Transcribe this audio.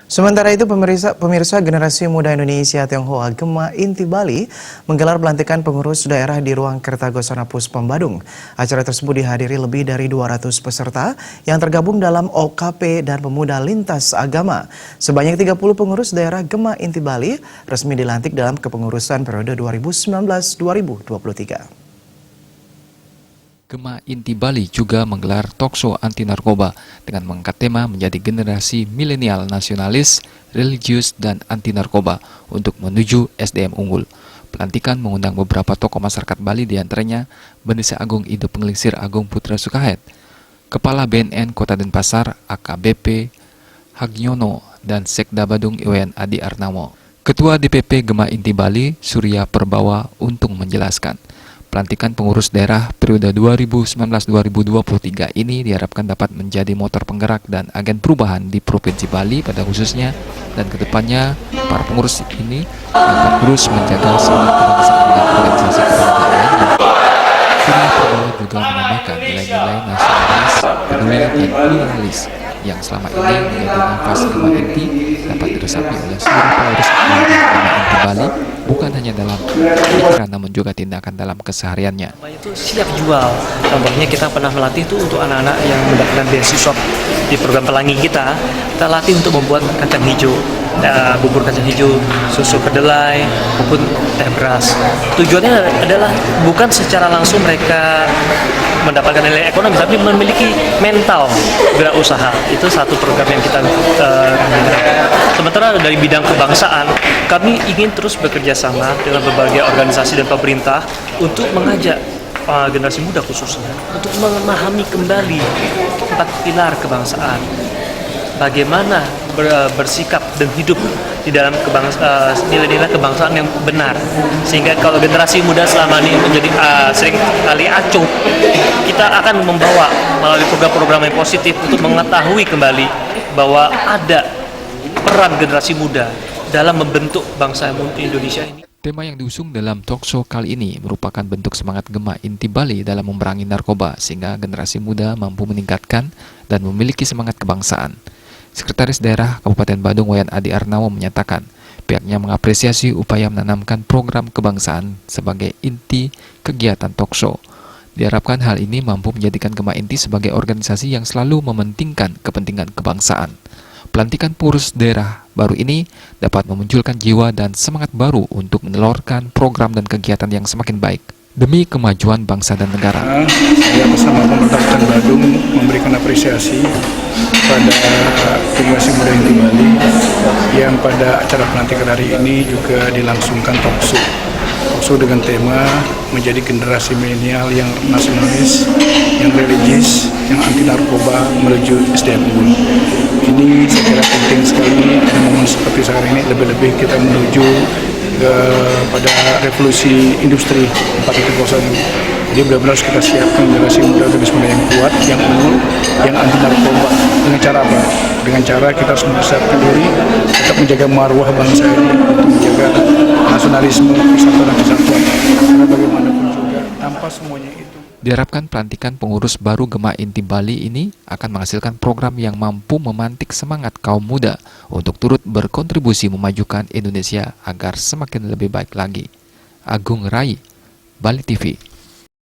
Sementara itu, pemirsa Generasi Muda Indonesia Tionghoa Gema Inti Bali menggelar pelantikan pengurus daerah di ruang Kertagosana Puspom Badung. Acara tersebut dihadiri lebih dari 200 peserta yang tergabung dalam OKP dan Pemuda Lintas Agama. Sebanyak 30 pengurus daerah Gema Inti Bali resmi dilantik dalam kepengurusan periode 2019-2023. Gema Inti Bali juga menggelar talkshow anti narkoba dengan mengangkat tema menjadi generasi milenial nasionalis, religius, dan anti narkoba untuk menuju SDM unggul. Pelantikan mengundang beberapa tokoh masyarakat Bali, diantaranya Bendesa Agung Ido Pengelisir Agung Putra Sukahet, Kepala BNN Kota Denpasar AKBP Hagiono, dan Sekda Badung Iwayan Adi Arnamo. Ketua DPP Gema Inti Bali Surya Perbawa Untung menjelaskan, pelantikan pengurus daerah periode 2019-2023 ini diharapkan dapat menjadi motor penggerak dan agen perubahan di Provinsi Bali pada khususnya, dan kedepannya para pengurus ini akan terus menjaga semangat kebangsaan dan organisasi keagamaan lainnya. Surya Perbawa juga menambahkan nilai-nilai nasionalis, peduli, dan pluralis yang selama ini menjadi nafas Gema Inti dapat diresapi oleh seluruh pengurus Gema Inti Bali, bukan hanya dalam pikiran namun juga tindakan dalam kesehariannya. Itu siap jual. Contohnya kita pernah melatih itu untuk anak-anak yang mendapatkan beasiswa di program Pelangi kita latih untuk membuat kacang hijau, bubur kacang hijau, susu kedelai maupun teh beras. Tujuannya adalah bukan secara langsung mereka mendapatkan nilai ekonomi, tapi memiliki mental wirausaha. Itu satu program yang kita sementara dari bidang kebangsaan, kami ingin terus bekerja sama dengan berbagai organisasi dan pemerintah untuk mengajak generasi muda khususnya untuk memahami kembali 4 pilar kebangsaan. Bagaimana bersikap dan hidup di dalam nilai-nilai kebangsaan yang benar, sehingga kalau generasi muda selama ini menjadi sering kali acuh, kita akan membawa melalui program-program yang positif untuk mengetahui kembali bahwa ada peran generasi muda dalam membentuk bangsa Indonesia ini. Tema yang diusung dalam talkshow kali ini merupakan bentuk semangat Gema Inti Bali dalam memerangi narkoba sehingga generasi muda mampu meningkatkan dan memiliki semangat kebangsaan. Sekretaris Daerah Kabupaten Badung Wayan Adi Arnamo menyatakan pihaknya mengapresiasi upaya menanamkan program kebangsaan sebagai inti kegiatan talkshow. Diharapkan hal ini mampu menjadikan Gema Inti sebagai organisasi yang selalu mementingkan kepentingan kebangsaan. Pelantikan pengurus daerah baru ini dapat memunculkan jiwa dan semangat baru untuk menelurkan program dan kegiatan yang semakin baik demi kemajuan bangsa dan negara. Saya bersama pemerintah Kabupaten Badung memberikan apresiasi pada Generasi Muda Inti Bali yang pada acara pelantikan hari ini juga dilangsungkan talkshow dengan tema menjadi generasi milenial yang nasionalis, yang religius, yang anti narkoba menuju SDM unggul. Ini saya kira penting sekali dan momen seperti sekarang ini, lebih-lebih kita menuju pada revolusi industri 4.0. Jadi benar-benar harus kita siapkan generasi muda yang kuat, yang unggul, yang anti narkoba. Dengan cara apa? Dengan cara kita harus mempersiapkan diri untuk menjaga marwah bangsa ini, untuk menjaga nasionalisme, persatuan dan kesatuan. Karena bagaimanapun juga tanpa semuanya itu. Diharapkan pelantikan pengurus baru Gema Inti Bali ini akan menghasilkan program yang mampu memantik semangat kaum muda untuk turut berkontribusi memajukan Indonesia agar semakin lebih baik lagi. Agung Rai, Bali TV.